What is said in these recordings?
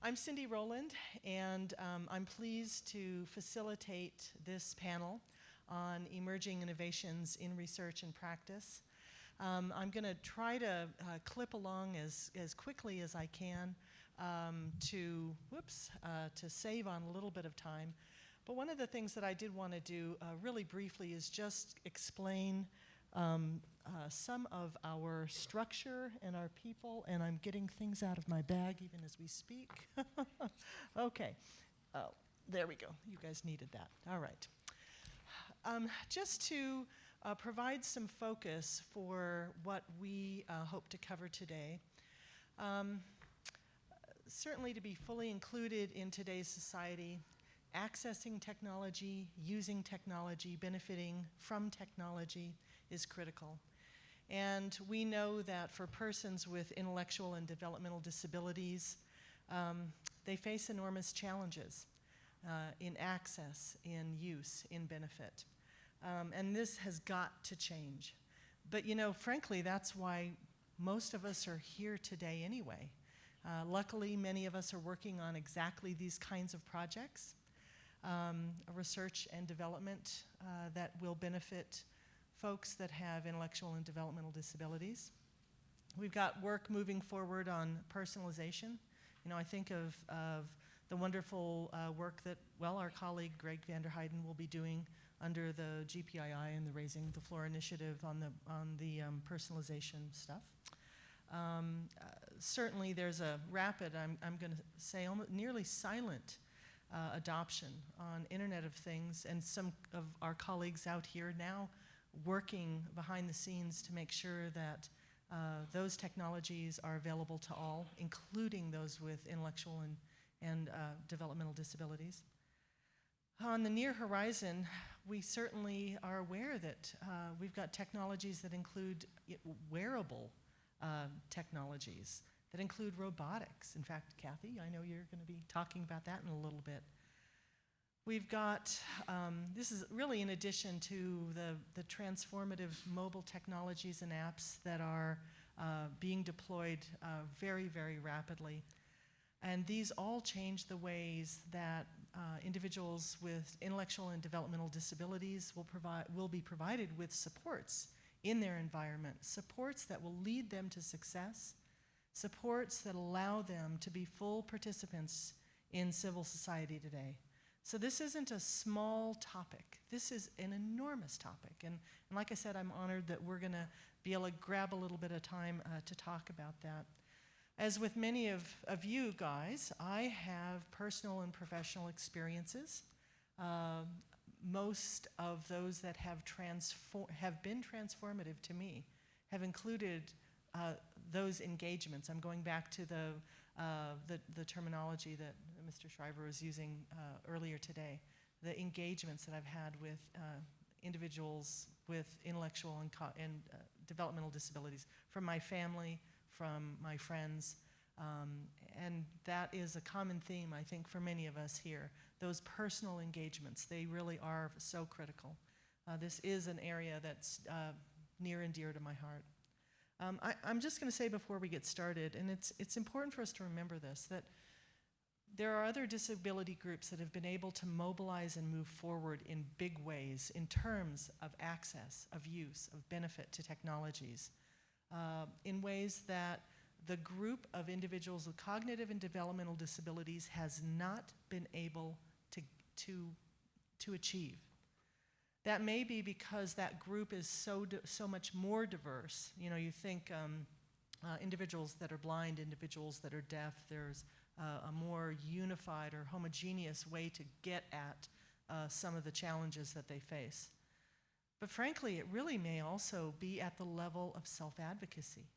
I'm Cindy Rowland, and I'm pleased to facilitate this panel on emerging innovations in research and practice. I'm going to try to clip along as quickly as I can to save on a little bit of time. But one of the things that I did want to do really briefly is just explain some of our structure and our people, and I'm getting things out of my bag even as we speak. Okay, oh, there we go. You guys needed that. All right. Just to provide some focus for what we hope to cover today. Certainly to be fully included in today's society, accessing technology, using technology, benefiting from technology is critical. And we know that for persons with intellectual and developmental disabilities, they face enormous challenges in access, in use, in benefit. And this has got to change. But you know, frankly, that's why most of us are here today anyway. Luckily, many of us are working on exactly these kinds of projects, research and development that will benefit folks that have intellectual and developmental disabilities. We've got work moving forward on personalization. You know, I think of the wonderful work that, well, our colleague Greg Vanderheiden will be doing under the GPII and the Raising the Floor initiative on the personalization stuff. Certainly there's a rapid, I'm going to say almost nearly silent adoption on Internet of Things, and some of our colleagues out here now working behind the scenes to make sure that those technologies are available to all, including those with intellectual and developmental disabilities. On the near horizon, we certainly are aware that we've got technologies that include wearable technologies, that include robotics. In fact, Kathy, I know you're going to be talking about that in a little bit. We've got, this is really in addition to the transformative mobile technologies and apps that are being deployed very, very rapidly. And these all change the ways that individuals with intellectual and developmental disabilities will be provided with supports in their environment, supports that will lead them to success, supports that allow them to be full participants in civil society today. So this isn't a small topic. This is an enormous topic. And like I said, I'm honored that we're going to be able to grab a little bit of time to talk about that. As with many of you guys, I have personal and professional experiences. Most of those that have been transformative to me have included those engagements. I'm going back to the terminology that Mr. Shriver was using earlier today, the engagements that I've had with individuals with intellectual and developmental disabilities, from my family, from my friends, and that is a common theme, I think, for many of us here. Those personal engagements, they really are so critical. This is an area that's near and dear to my heart. I'm just going to say before we get started, and it's important for us to remember this, that there are other disability groups that have been able to mobilize and move forward in big ways in terms of access, of use, of benefit to technologies, in ways that the group of individuals with cognitive and developmental disabilities has not been able to achieve. That may be because that group is so much more diverse. You know, you think individuals that are blind, individuals that are deaf, there's a more unified or homogeneous way to get at some of the challenges that they face. But frankly, it really may also be at the level of self-advocacy.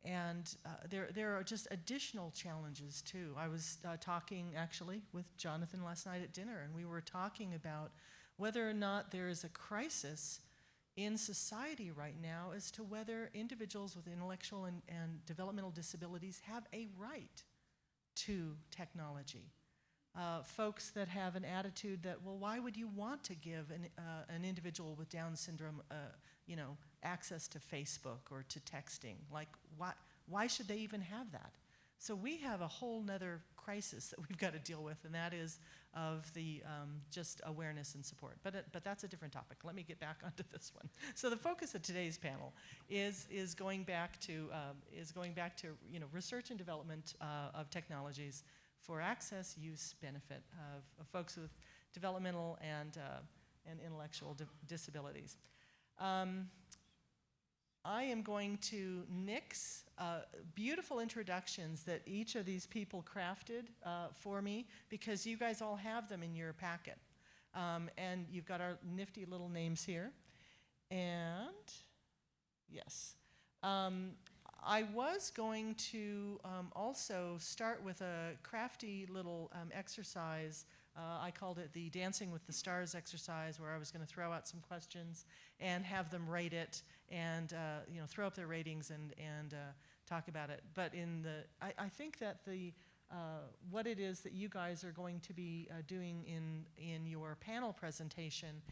And there are just additional challenges too. I was talking actually with Jonathan last night at dinner, and we were talking about whether or not there is a crisis in society right now as to whether individuals with intellectual and developmental disabilities have a right to technology. Folks that have an attitude that, well, why would you want to give an individual with Down syndrome, access to Facebook or to texting? Like, why should they even have that? So we have a whole nother crisis that we've got to deal with, and that is of the just awareness and support. But that's a different topic. Let me get back onto this one. So the focus of today's panel is going back to research and development of technologies for access, use, benefit of folks with developmental and intellectual disabilities. I am going to nix beautiful introductions that each of these people crafted for me, because you guys all have them in your packet. And you've got our nifty little names here. And yes. I was going to also start with a crafty little exercise. I called it the Dancing with the Stars exercise, where I was going to throw out some questions and have them rate it, and throw up their ratings and talk about it. But I think that what it is that you guys are going to be doing in your panel presentation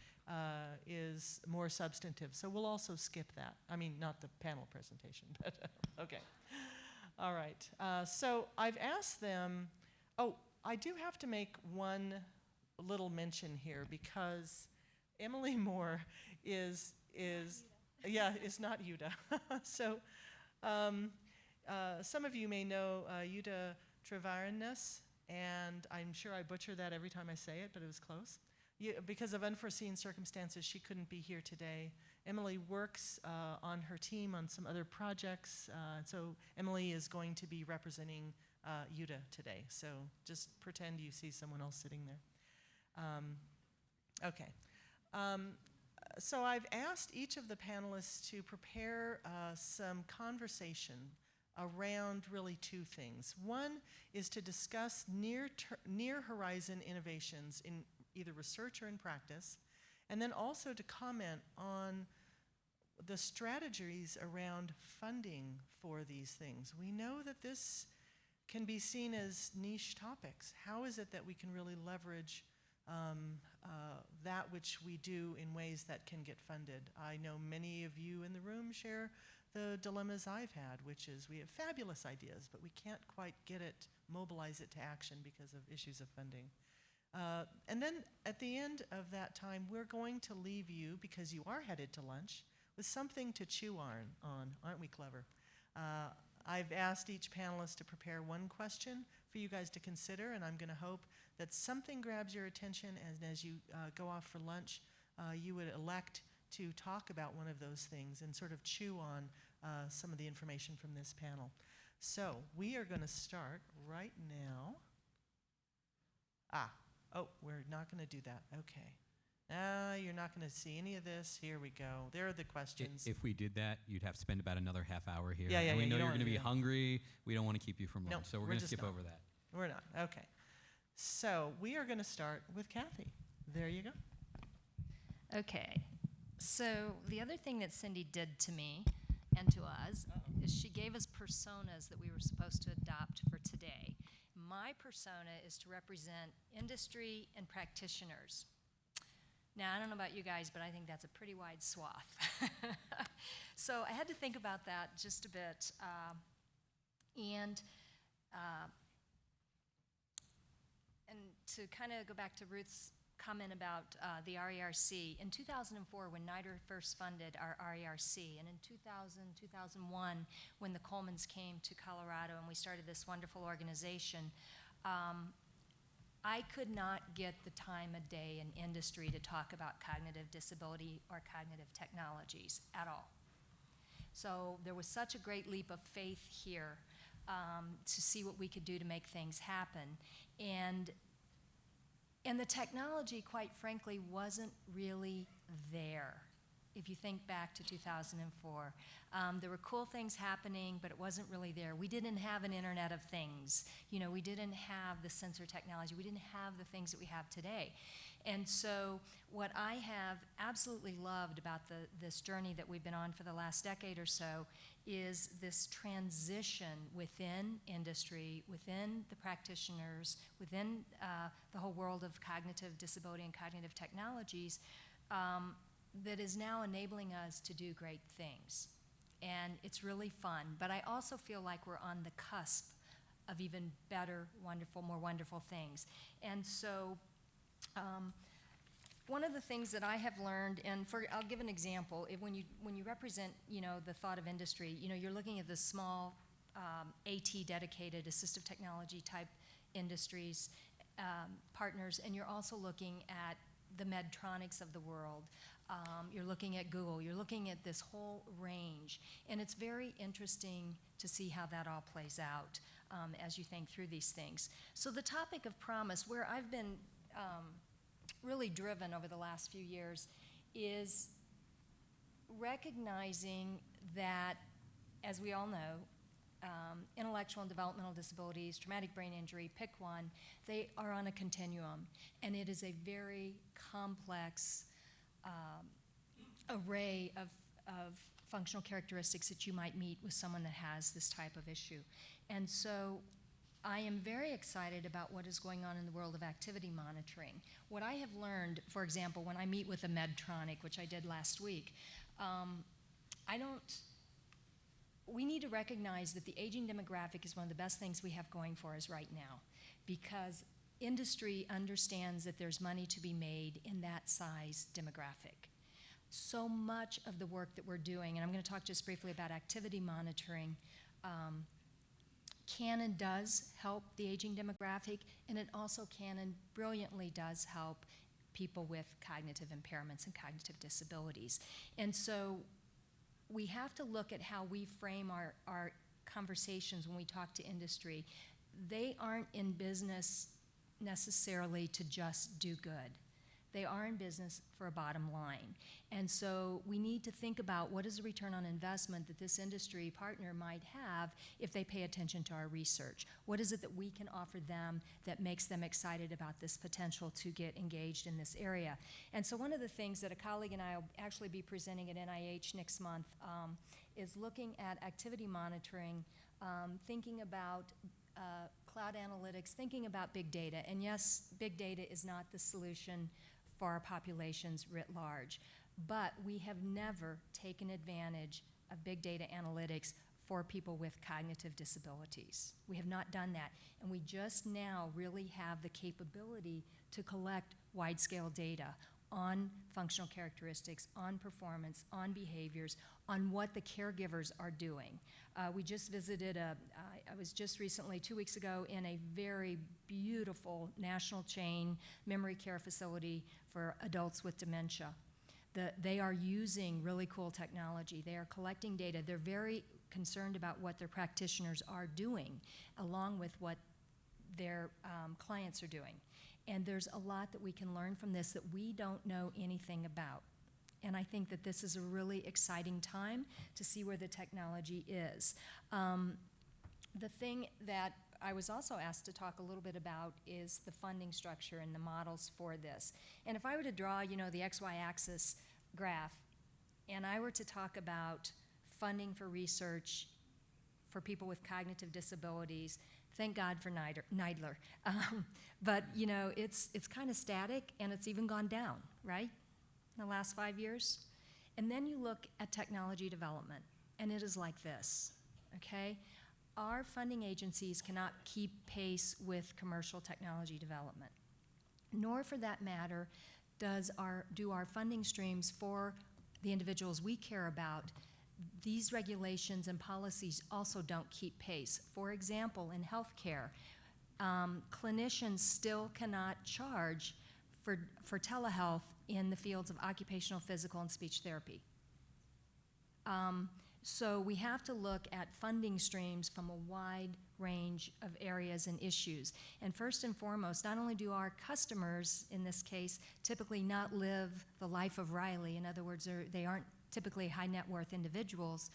is more substantive. So we'll also skip that. I mean, not the panel presentation, but okay. All right. So I've asked them. Oh, I do have to make one little mention here, because Emily Moore is not Yuda. So some of you may know Yuda Travaranes, and I'm sure I butcher that every time I say it, but it was close. Because of unforeseen circumstances, she couldn't be here today. Emily works on her team on some other projects, so Emily is going to be representing Yuda today. So just pretend you see someone else sitting there. Okay. So I've asked each of the panelists to prepare some conversation around really two things. One is to discuss near horizon innovations in either research or in practice, and then also to comment on the strategies around funding for these things. We know that this can be seen as niche topics. How is it that we can really leverage that which we do in ways that can get funded? I know many of you in the room share the dilemmas I've had, which is we have fabulous ideas, but we can't quite mobilize it to action because of issues of funding. And then at the end of that time, we're going to leave you, because you are headed to lunch, with something to chew on. Aren't we clever? I've asked each panelist to prepare one question for you guys to consider, and I'm going to hope that something grabs your attention, and as you go off for lunch, you would elect to talk about one of those things and sort of chew on some of the information from this panel. So we are going to start right now. We're not going to do that. Okay. You're not going to see any of this. Here we go. There are the questions. If we did that, you'd have to spend about another half hour here. Yeah, and we know you you're don't going to be wanna do that. hungry. We don't want to keep you from lunch. No, so we're going to skip over that. We're not. Okay. So we are going to start with Kathy. There you go. Okay, so the other thing that Cindy did to me and to us is she gave us personas that we were supposed to adopt for today. My persona is to represent industry and practitioners. Now, I don't know about you guys, but I think that's a pretty wide swath. So I had to think about that just a bit. And to kind of go back to Ruth's comment about the RERC, in 2004, when NIDR first funded our RERC, and in 2000, 2001, when the Colemans came to Colorado and we started this wonderful organization, I could not get the time of day in industry to talk about cognitive disability or cognitive technologies at all. So there was such a great leap of faith here to see what we could do to make things happen. And the technology, quite frankly, wasn't really there. If you think back to 2004, there were cool things happening, but it wasn't really there. We didn't have an Internet of Things. You know, we didn't have the sensor technology. We didn't have the things that we have today. And so what I have absolutely loved about this journey that we've been on for the last decade or so is this transition within industry, within the practitioners, within the whole world of cognitive disability and cognitive technologies that is now enabling us to do great things. And it's really fun. But I also feel like we're on the cusp of even better, wonderful, more wonderful things. And so one of the things that I have learned, and I'll give an example, when you represent, the thought of industry, you're looking at the small AT dedicated assistive technology type industries, partners, and you're also looking at the Medtronics of the world. You're looking at Google, you're looking at this whole range, and it's very interesting to see how that all plays out as you think through these things. So the topic of promise, where I've been really driven over the last few years, is recognizing that, as we all know, intellectual and developmental disabilities, traumatic brain injury, pick one, they are on a continuum, and it is a very complex array of functional characteristics that you might meet with someone that has this type of issue. And so I am very excited about what is going on in the world of activity monitoring. What I have learned, for example, when I meet with a Medtronic, which I did last week, we need to recognize that the aging demographic is one of the best things we have going for us right now, because industry understands that there's money to be made in that size demographic. So much of the work that we're doing, and I'm going to talk just briefly about activity monitoring, can and does help the aging demographic, and it also can and brilliantly does help people with cognitive impairments and cognitive disabilities. And so we have to look at how we frame our conversations when we talk to industry. They aren't in business necessarily to just do good. They are in business for a bottom line. And so we need to think about what is the return on investment that this industry partner might have if they pay attention to our research. What is it that we can offer them that makes them excited about this potential to get engaged in this area? And so one of the things that a colleague and I will actually be presenting at NIH next month is looking at activity monitoring, thinking about cloud analytics, thinking about big data. And yes, big data is not the solution for our populations writ large, but we have never taken advantage of big data analytics for people with cognitive disabilities. We have not done that, and we just now really have the capability to collect wide-scale data on functional characteristics, on performance, on behaviors, on what the caregivers are doing. We just visited I was just recently, 2 weeks ago, in a very beautiful national chain memory care facility for adults with dementia. They are using really cool technology. They are collecting data. They're very concerned about what their practitioners are doing, along with what their clients are doing. And there's a lot that we can learn from this that we don't know anything about. And I think that this is a really exciting time to see where the technology is. The thing that I was also asked to talk a little bit about is the funding structure and the models for this. And if I were to draw, the XY axis graph, and I were to talk about funding for research for people with cognitive disabilities, thank God for NIDLR. But it's kind of static, and it's even gone down, right, in the last 5 years. And then you look at technology development, and it is like this, okay? Our funding agencies cannot keep pace with commercial technology development, nor for that matter do our funding streams for the individuals we care about. These regulations and policies also don't keep pace. For example, in healthcare, clinicians still cannot charge for telehealth in the fields of occupational, physical, and speech therapy. So we have to look at funding streams from a wide range of areas and issues. And first and foremost, not only do our customers, in this case, typically not live the life of Riley, in other words, they aren't typically high net worth individuals,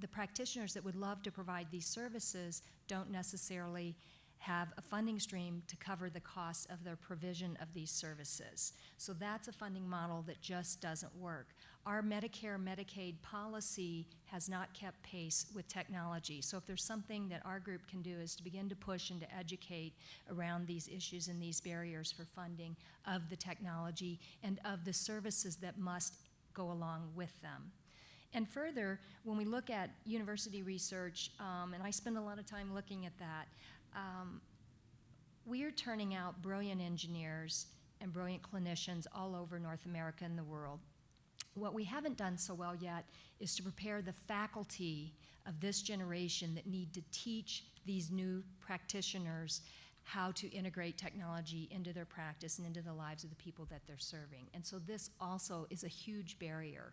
the practitioners that would love to provide these services don't necessarily have a funding stream to cover the cost of their provision of these services. So that's a funding model that just doesn't work. Our Medicare, Medicaid policy has not kept pace with technology. So if there's something that our group can do is to begin to push and to educate around these issues and these barriers for funding of the technology and of the services that must go along with them. And further, when we look at university research, and I spend a lot of time looking at that, we are turning out brilliant engineers and brilliant clinicians all over North America and the world. What we haven't done so well yet is to prepare the faculty of this generation that need to teach these new practitioners how to integrate technology into their practice and into the lives of the people that they're serving. And so this also is a huge barrier.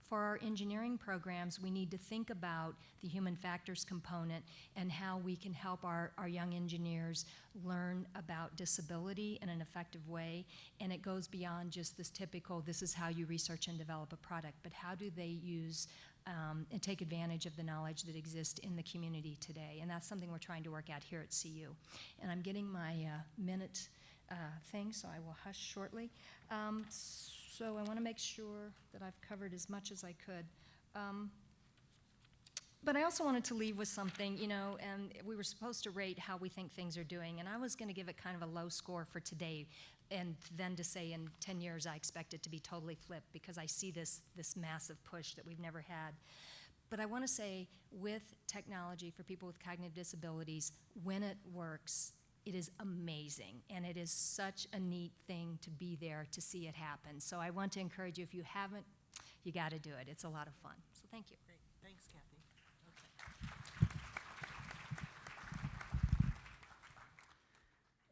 For our engineering programs, we need to think about the human factors component and how we can help our young engineers learn about disability in an effective way. And it goes beyond just this typical, this is how you research and develop a product, but how do they use and take advantage of the knowledge that exists in the community today. And that's something we're trying to work at here at CU. And I'm getting my minute thing, so I will hush shortly. So I want to make sure that I've covered as much as I could. But I also wanted to leave with something, you know, and we were supposed to rate how we think things are doing, and I was going to give it kind of a low score for today, and then to say in 10 years I expect it to be totally flipped because I see this massive push that we've never had. But I want to say with technology for people with cognitive disabilities, when it works, it is amazing, and it is such a neat thing to be there to see it happen. So I want to encourage you, if you haven't, you got to do it. It's a lot of fun. So thank you. Great. Thanks, Kathy. Okay.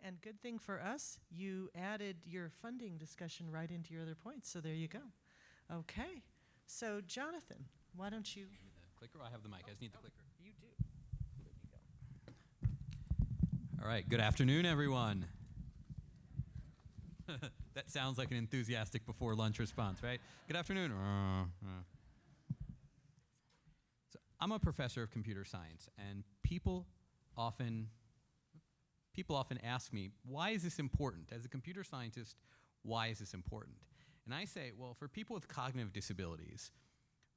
And good thing for us, you added your funding discussion right into your other points, so there you go. Okay. So Jonathan, why don't you? The clicker? I have the mic. I just need the clicker. You do. There you go. All right. Good afternoon, everyone. That sounds like an enthusiastic before lunch response, right? Good afternoon. So I'm a professor of computer science, and people often ask me, why is this important? As a computer scientist, why is this important? And I say, well, for people with cognitive disabilities,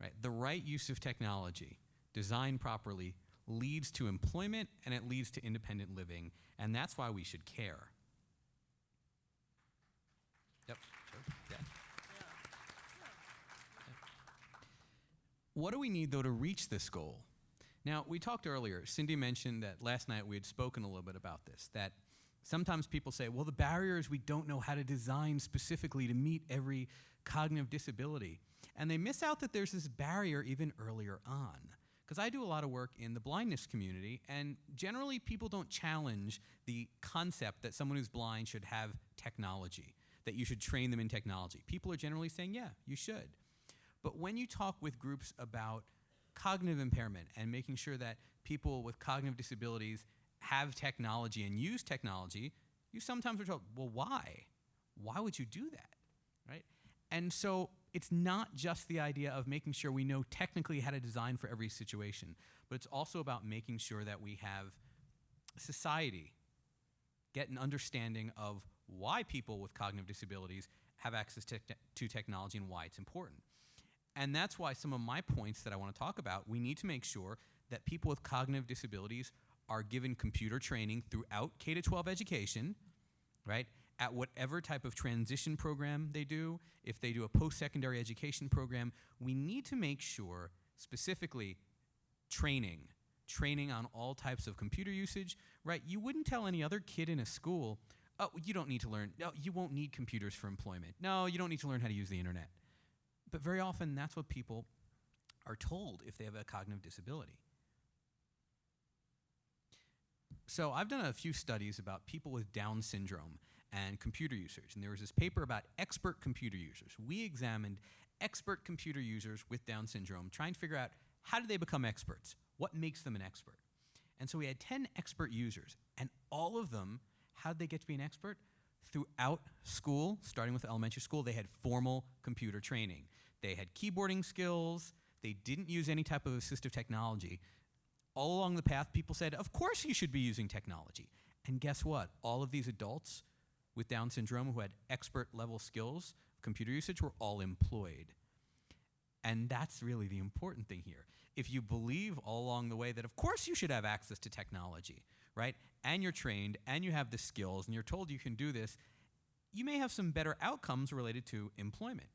right, the right use of technology, designed properly, leads to employment and it leads to independent living, and that's why we should care. Yep. Sure. Yeah. What do we need, though, to reach this goal? Now, we talked earlier, Cindy mentioned that last night we had spoken a little bit about this, that sometimes people say, well, the barrier is we don't know how to design specifically to meet every cognitive disability. And they miss out that there's this barrier even earlier on. Because I do a lot of work in the blindness community, and generally people don't challenge the concept that someone who's blind should have technology, that you should train them in technology. People are generally saying, yeah, you should. But when you talk with groups about cognitive impairment and making sure that people with cognitive disabilities have technology and use technology, you sometimes are told, well, why? Why would you do that, right? And so it's not just the idea of making sure we know technically how to design for every situation, but it's also about making sure that we have society get an understanding of why people with cognitive disabilities have access to technology and why it's important. And that's why some of my points that I want to talk about, we need to make sure that people with cognitive disabilities are given computer training throughout K-12 education, right? At whatever type of transition program they do, if they do a post-secondary education program, we need to make sure, specifically, training on all types of computer usage, right? You wouldn't tell any other kid in a school, oh, you don't need to learn, no, you won't need computers for employment. No, you don't need to learn how to use the internet. But very often, that's what people are told if they have a cognitive disability. So I've done a few studies about people with Down syndrome and computer users, and there was this paper about expert computer users. We examined expert computer users with Down syndrome, trying to figure out how do they become experts? What makes them an expert? And so we had 10 expert users, and all of them, how did they get to be an expert? Throughout school, starting with elementary school, they had formal computer training. They had keyboarding skills. They didn't use any type of assistive technology. All along the path, people said, of course you should be using technology. And guess what? All of these adults with Down syndrome who had expert level skills, computer usage, were all employed. And that's really the important thing here. If you believe all along the way that of course you should have access to technology, right? And you're trained and you have the skills and you're told you can do this, you may have some better outcomes related to employment.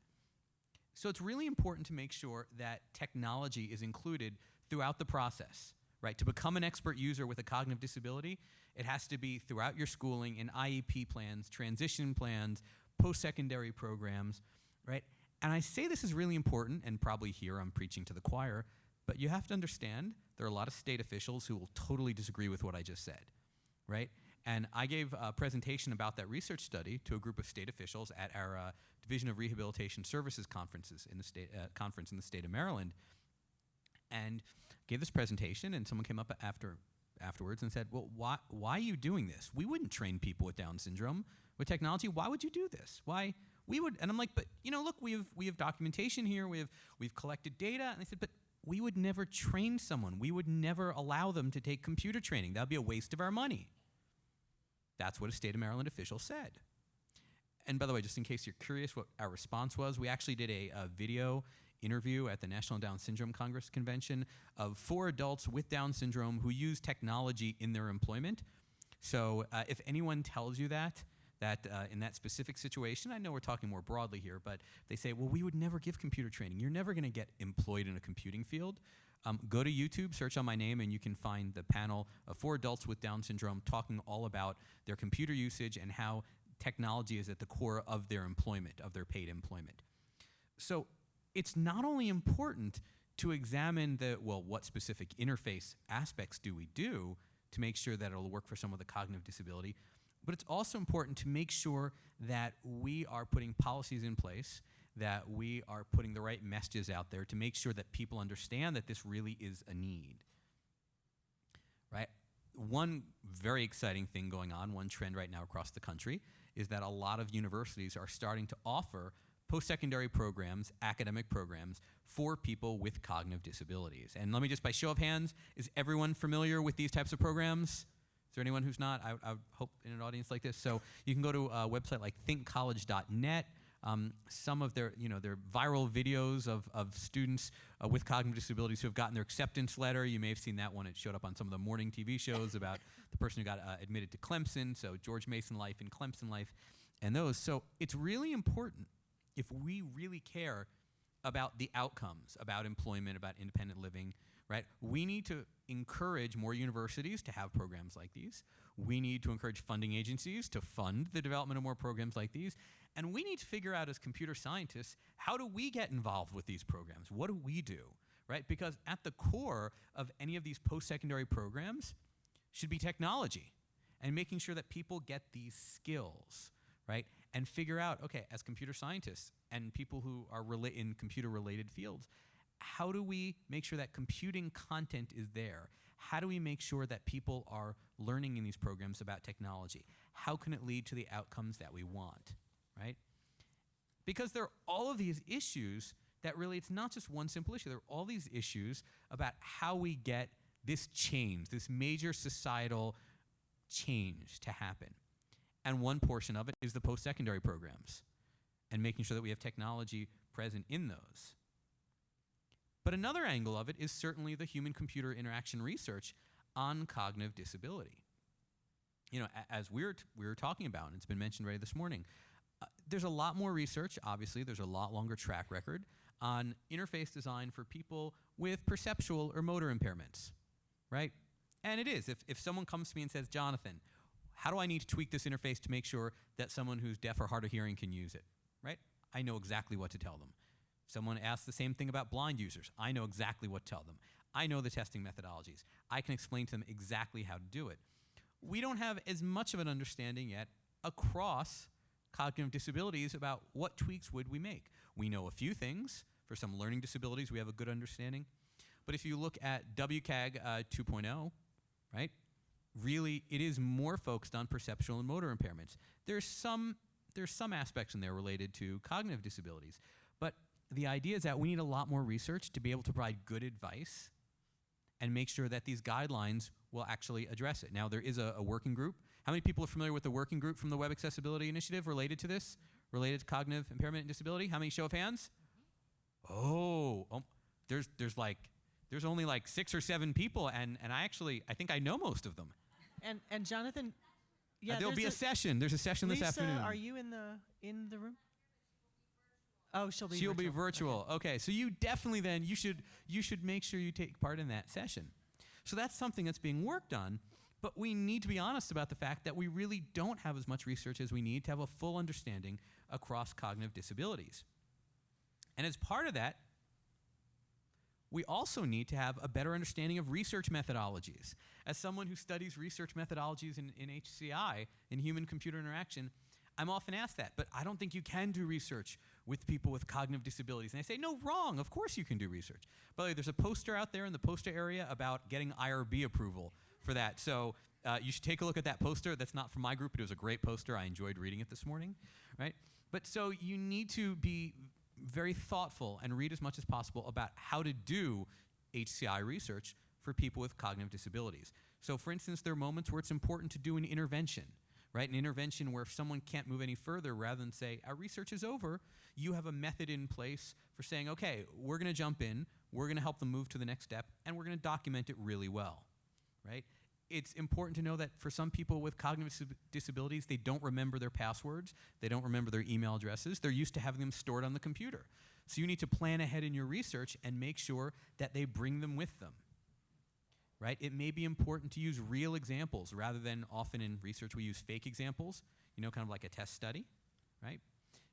So it's really important to make sure that technology is included throughout the process, right? To become an expert user with a cognitive disability, it has to be throughout your schooling in IEP plans, transition plans, post-secondary programs, right? And I say this is really important, and probably here I'm preaching to the choir, but you have to understand there are a lot of state officials who will totally disagree with what I just said, right? And I gave a presentation about that research study to a group of state officials at our Division of Rehabilitation Services conference in the state of Maryland, and gave this presentation. And someone came up afterwards and said, "Well, why are you doing this? We wouldn't train people with Down syndrome with technology. Why would you do this? Why we would?" And I'm like, "But look, we have documentation here. We've collected data." And they said, "But we would never train someone. We would never allow them to take computer training. That would be a waste of our money." That's what a state of Maryland official said. And by the way, just in case you're curious what our response was, we actually did a video interview at the National Down Syndrome Congress Convention of 4 adults with Down syndrome who use technology in their employment. So if anyone tells you that in that specific situation, I know we're talking more broadly here, but they say, "Well, we would never give computer training. You're never going to get employed in a computing field." Go to YouTube, search on my name, and you can find the panel of 4 adults with Down syndrome talking all about their computer usage and how technology is at the core of their employment, of their paid employment. So it's not only important to examine what specific interface aspects do we do to make sure that it'll work for someone with a cognitive disability, but it's also important to make sure that we are putting policies in place, that we are putting the right messages out there to make sure that people understand that this really is a need, right? One very exciting thing going on, one trend right now across the country, is that a lot of universities are starting to offer post-secondary programs, academic programs, for people with cognitive disabilities. And let me just, by show of hands, is everyone familiar with these types of programs? Is there anyone who's not? I hope in an audience like this. So you can go to a website like thinkcollege.net. Some of their viral videos of students with cognitive disabilities who have gotten their acceptance letter. You may have seen that one. It showed up on some of the morning TV shows about the person who got admitted to Clemson, so George Mason Life and Clemson Life, and those. So it's really important, if we really care about the outcomes, about employment, about independent living, right? We need to encourage more universities to have programs like these. We need to encourage funding agencies to fund the development of more programs like these. And we need to figure out as computer scientists, how do we get involved with these programs? What do we do, right? Because at the core of any of these post-secondary programs should be technology and making sure that people get these skills, right? And figure out, okay, as computer scientists and people who are in computer-related fields, how do we make sure that computing content is there? How do we make sure that people are learning in these programs about technology? How can it lead to the outcomes that we want, right? Because there are all of these issues that really, it's not just one simple issue. There are all these issues about how we get this change, this major societal change to happen. And one portion of it is the post-secondary programs and making sure that we have technology present in those. But another angle of it is certainly the human-computer interaction research on cognitive disability. As we were talking about, and it's been mentioned already this morning, there's a lot more research, obviously, there's a lot longer track record on interface design for people with perceptual or motor impairments, right? And it is. If someone comes to me and says, "Jonathan, how do I need to tweak this interface to make sure that someone who's deaf or hard of hearing can use it?" Right? I know exactly what to tell them. Someone asks the same thing about blind users. I know exactly what to tell them. I know the testing methodologies. I can explain to them exactly how to do it. We don't have as much of an understanding yet across cognitive disabilities about what tweaks would we make. We know a few things. For some learning disabilities, we have a good understanding. But if you look at WCAG 2.0, right, really it is more focused on perceptual and motor impairments. There's some aspects in there related to cognitive disabilities. But the idea is that we need a lot more research to be able to provide good advice and make sure that these guidelines will actually address it. Now, there is a working group. How many people are familiar with the working group from the Web Accessibility Initiative related to this, related to cognitive impairment and disability? How many show of hands? There's only like 6 or 7 people, and I think I know most of them. And Jonathan, yeah, there'll be a session. There's a session Lisa, this afternoon. are you in the room? Oh, she'll be She'll be virtual. virtual. Okay, so you definitely then you should make sure you take part in that session. So that's something that's being worked on, but we need to be honest about the fact that we really don't have as much research as we need to have a full understanding across cognitive disabilities. And as part of that, we also need to have a better understanding of research methodologies. As someone who studies research methodologies in HCI, in human-computer interaction, I'm often asked that, but I don't think you can do research with people with cognitive disabilities. And I say, no, wrong. Of course you can do research. By the way, there's a poster out there in the poster area about getting IRB approval for that. So you should take a look at that poster. That's not from my group, but it was a great poster. I enjoyed reading it this morning, right? But so you need to be very thoughtful and read as much as possible about how to do HCI research for people with cognitive disabilities. So for instance, there are moments where it's important to do an intervention, right? An intervention where if someone can't move any further, rather than say, our research is over, you have a method in place for saying, okay, we're gonna jump in, we're gonna help them move to the next step, and we're gonna document it really well, right? It's important to know that for some people with cognitive disabilities, they don't remember their passwords, they don't remember their email addresses, they're used to having them stored on the computer. So you need to plan ahead in your research and make sure that they bring them with them, right? It may be important to use real examples rather than often in research we use fake examples, you know, kind of like a test study, right?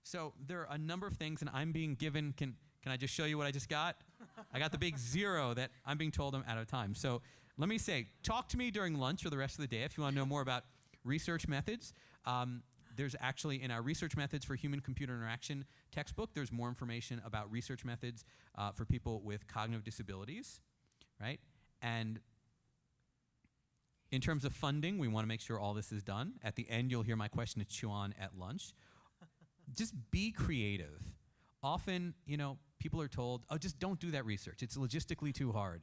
So there are a number of things, and I'm being given, can I just show you what I just got? I got the big 0 that I'm being told I'm out of time. So let me say, talk to me during lunch or the rest of the day if you want to know more about research methods. There's actually, in our research methods for human-computer interaction textbook, there's more information about research methods for people with cognitive disabilities, right? And in terms of funding, we want to make sure all this is done. At the end, you'll hear my question to chew on at lunch. Just be creative. Often, you know, people are told, oh, just don't do that research. It's logistically too hard.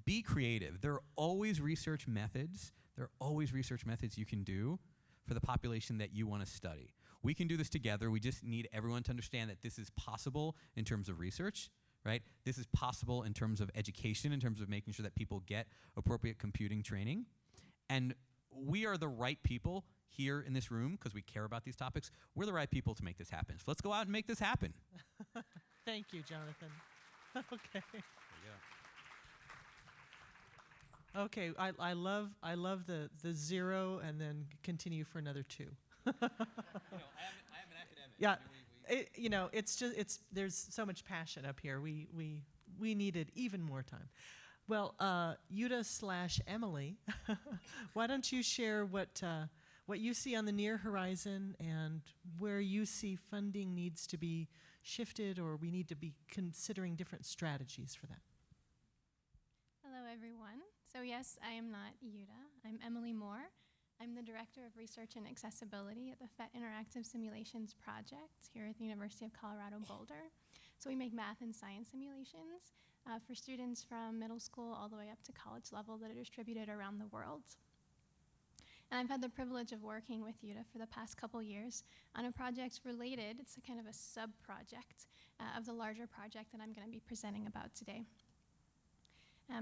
Be creative. There are always research methods. There are always research methods you can do for the population that you want to study. We can do this together. We just need everyone to understand that this is possible in terms of research, right? This is possible in terms of education, in terms of making sure that people get appropriate computing training. And we are the right people here in this room, because we care about these topics. We're the right people to make this happen. So let's go out and make this happen. Thank you, Jonathan. Okay. Okay, I love the 0 and then continue for another 2. I am an academic. Yeah, there's so much passion up here. We needed even more time. Well, Yuta/Emily, why don't you share what you see on the near horizon and where you see funding needs to be shifted, or we need to be considering different strategies for that. Hello, everyone. So yes, I am not Yuta. I'm Emily Moore. I'm the Director of Research and Accessibility at the PhET Interactive Simulations Project here at the University of Colorado Boulder. So we make math and science simulations for students from middle school all the way up to college level that are distributed around the world. And I've had the privilege of working with Yuta for the past couple years on a project related, it's a kind of a sub-project of the larger project that I'm going to be presenting about today.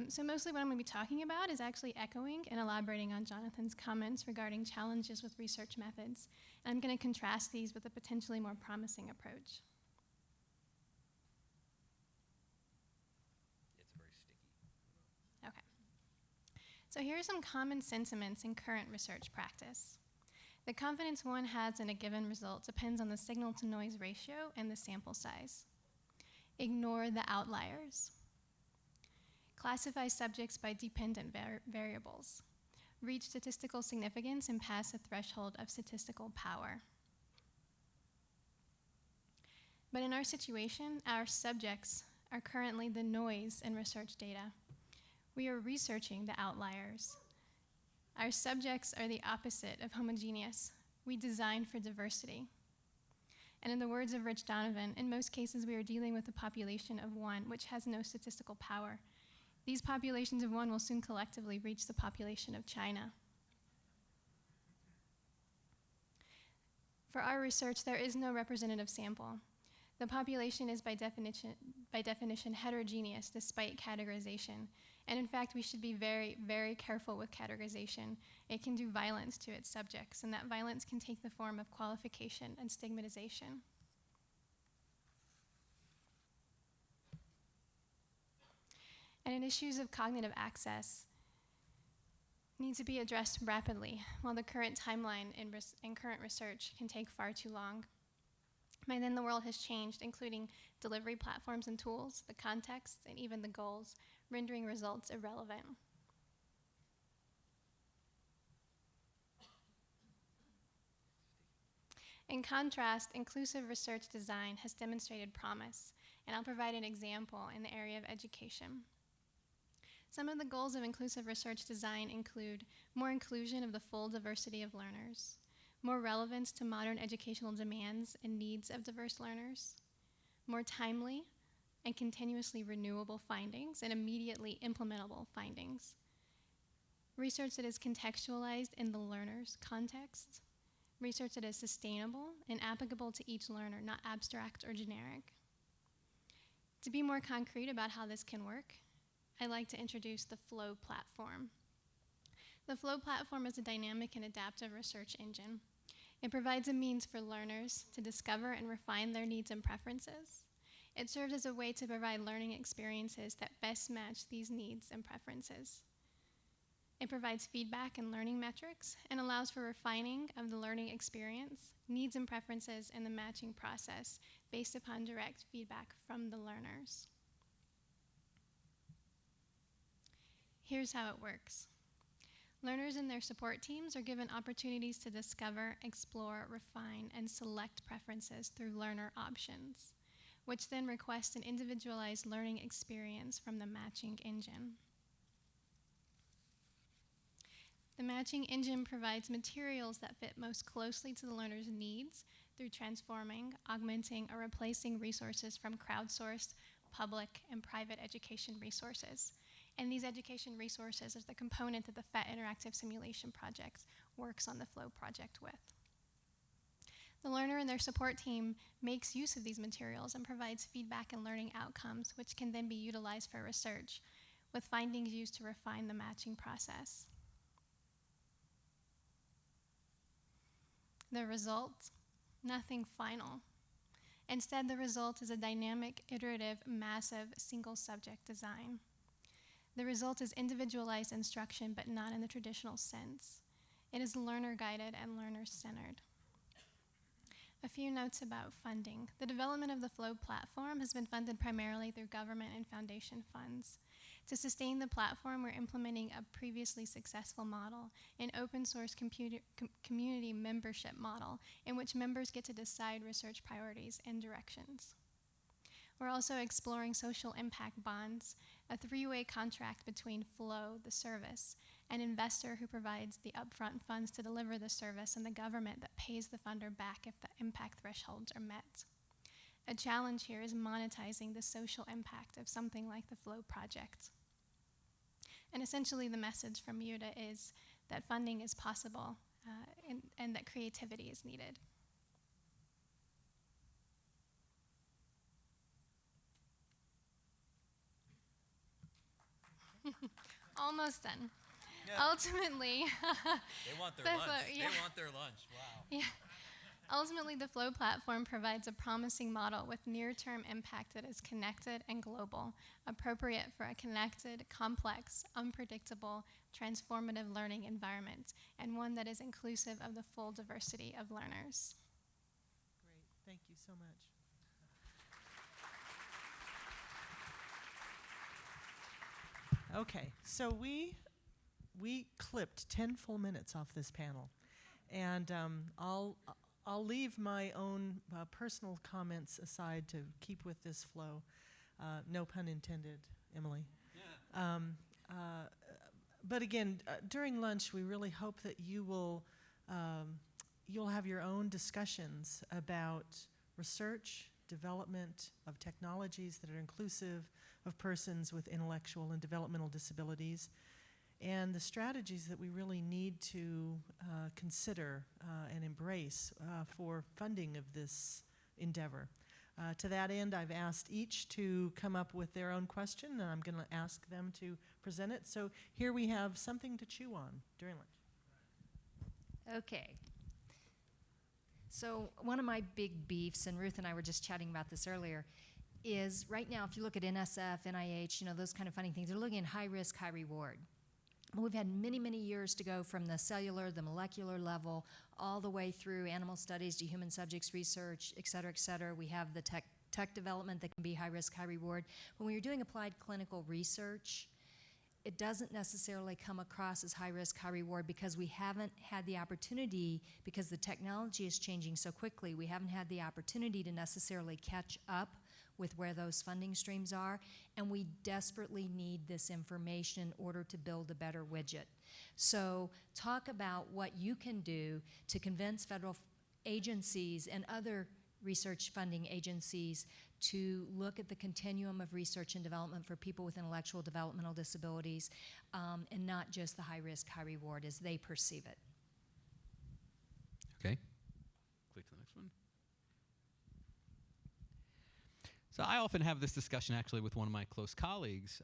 So mostly what I'm going to be talking about is actually echoing and elaborating on Jonathan's comments regarding challenges with research methods. And I'm going to contrast these with a potentially more promising approach. It's very sticky. Okay. So here are some common sentiments in current research practice. The confidence one has in a given result depends on the signal-to-noise ratio and the sample size. Ignore the outliers. Classify subjects by dependent variables. Reach statistical significance and pass a threshold of statistical power. But in our situation, our subjects are currently the noise in research data. We are researching the outliers. Our subjects are the opposite of homogeneous. We design for diversity. And in the words of Rich Donovan, in most cases we are dealing with a population of 1 which has no statistical power. These populations of 1 will soon collectively reach the population of China. For our research, there is no representative sample. The population is by definition heterogeneous despite categorization. And in fact, we should be very, very careful with categorization. It can do violence to its subjects, and that violence can take the form of qualification and stigmatization. And issues of cognitive access need to be addressed rapidly, while the current timeline in current research can take far too long. By then, the world has changed, including delivery platforms and tools, the context, and even the goals, rendering results irrelevant. In contrast, inclusive research design has demonstrated promise, and I'll provide an example in the area of education. Some of the goals of inclusive research design include more inclusion of the full diversity of learners, more relevance to modern educational demands and needs of diverse learners, more timely and continuously renewable findings and immediately implementable findings, research that is contextualized in the learner's context, research that is sustainable and applicable to each learner, not abstract or generic. To be more concrete about how this can work, I'd like to introduce the Flow platform. The Flow platform is a dynamic and adaptive research engine. It provides a means for learners to discover and refine their needs and preferences. It serves as a way to provide learning experiences that best match these needs and preferences. It provides feedback and learning metrics and allows for refining of the learning experience, needs and preferences, and the matching process based upon direct feedback from the learners. Here's how it works. Learners and their support teams are given opportunities to discover, explore, refine, and select preferences through learner options, which then request an individualized learning experience from the matching engine. The matching engine provides materials that fit most closely to the learner's needs through transforming, augmenting, or replacing resources from crowdsourced, public, and private education resources. And these education resources is the component that the PhET Interactive Simulation Project works on the Flow project with. The learner and their support team makes use of these materials and provides feedback and learning outcomes, which can then be utilized for research, with findings used to refine the matching process. The result? Nothing final. Instead, the result is a dynamic, iterative, massive, single-subject design. The result is individualized instruction, but not in the traditional sense. It is learner-guided and learner-centered. A few notes about funding. The development of the Flow platform has been funded primarily through government and foundation funds. To sustain the platform, we're implementing a previously successful model, an open source community membership model, in which members get to decide research priorities and directions. We're also exploring social impact bonds, a three-way contract between Flow, the service, an investor who provides the upfront funds to deliver the service, and the government that pays the funder back if the impact thresholds are met. A challenge here is monetizing the social impact of something like the Flow project. And essentially the message from UTA is that funding is possible and that creativity is needed. Almost done. Yeah. Ultimately, They want their lunch. yeah. They want their lunch. Wow. Yeah. Ultimately, the Flow platform provides a promising model with near-term impact that is connected and global, appropriate for a connected, complex, unpredictable, transformative learning environment, and one that is inclusive of the full diversity of learners. Great, thank you so much. Okay, so we clipped 10 full minutes off this panel, and I'll leave my own personal comments aside to keep with this flow. No pun intended, Emily. Yeah. But again, during lunch, we really hope that you'll have your own discussions about research, development of technologies that are inclusive of persons with intellectual and developmental disabilities, and the strategies that we really need to consider and embrace for funding of this endeavor. To that end, I've asked each to come up with their own question, and I'm going to ask them to present it. So here we have something to chew on during lunch. Okay. So one of my big beefs, and Ruth and I were just chatting about this earlier, is right now, if you look at NSF, NIH, those kind of funding things, they're looking at high risk, high reward. We've had many, many years to go from the cellular, the molecular level, all the way through animal studies to human subjects research, et cetera, et cetera. We have the tech development that can be high risk, high reward. But when you're doing applied clinical research, it doesn't necessarily come across as high risk, high reward because we haven't had the opportunity, because the technology is changing so quickly, we haven't had the opportunity to necessarily catch up with where those funding streams are, and we desperately need this information in order to build a better widget. So talk about what you can do to convince federal agencies and other research funding agencies to look at the continuum of research and development for people with intellectual developmental disabilities, and not just the high risk, high reward as they perceive it. Okay. Click to the next one. So I often have this discussion actually with one of my close colleagues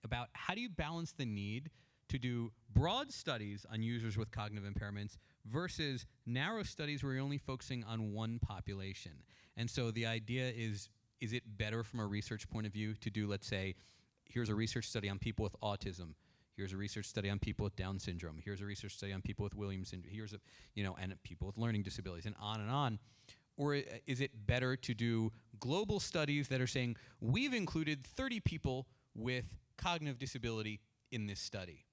about how do you balance the need to do broad studies on users with cognitive impairments versus narrow studies where you're only focusing on one population. And so the idea is it better from a research point of view to do, let's say, here's a research study on people with autism, here's a research study on people with Down syndrome, here's a research study on people with Williams syndrome, here's a, and people with learning disabilities, and on and on. Or is it better to do global studies that are saying, we've included 30 people with cognitive disability in this study,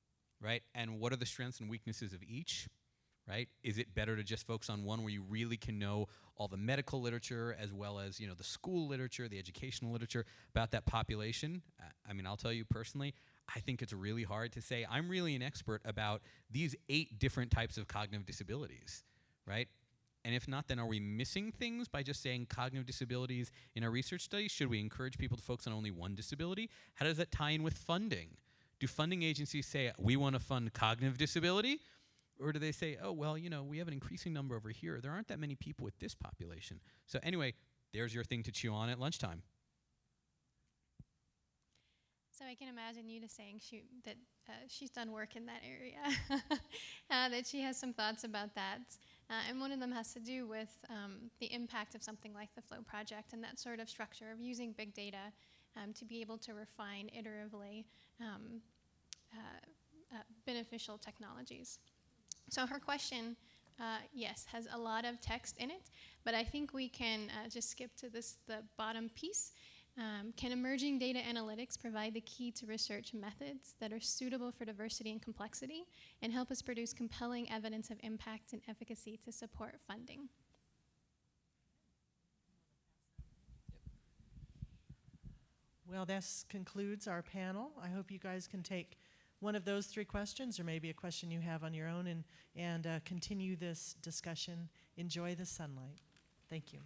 right? And what are the strengths and weaknesses of each, right? Is it better to just focus on one where you really can know all the medical literature as well as, the school literature, the educational literature about that population? I mean, I'll tell you personally, I think it's really hard to say, I'm really an expert about these 8 different types of cognitive disabilities, right? And if not, then are we missing things by just saying cognitive disabilities in our research studies? Should we encourage people to focus on only one disability? How does that tie in with funding? Do funding agencies say, we want to fund cognitive disability? Or do they say, oh, well, we have an increasing number over here. There aren't that many people with this population. So anyway, there's your thing to chew on at lunchtime. So I can imagine Yuta saying that she's done work in that area, that she has some thoughts about that. And one of them has to do with the impact of something like the FLOW project and that sort of structure of using big data to be able to refine iteratively beneficial technologies. So her question, yes, has a lot of text in it, but I think we can just skip to the bottom piece. Can emerging data analytics provide the key to research methods that are suitable for diversity and complexity and help us produce compelling evidence of impact and efficacy to support funding? Well, this concludes our panel. I hope you guys can take one of those 3 questions, or maybe a question you have on your own, and continue this discussion. Enjoy the sunlight. Thank you.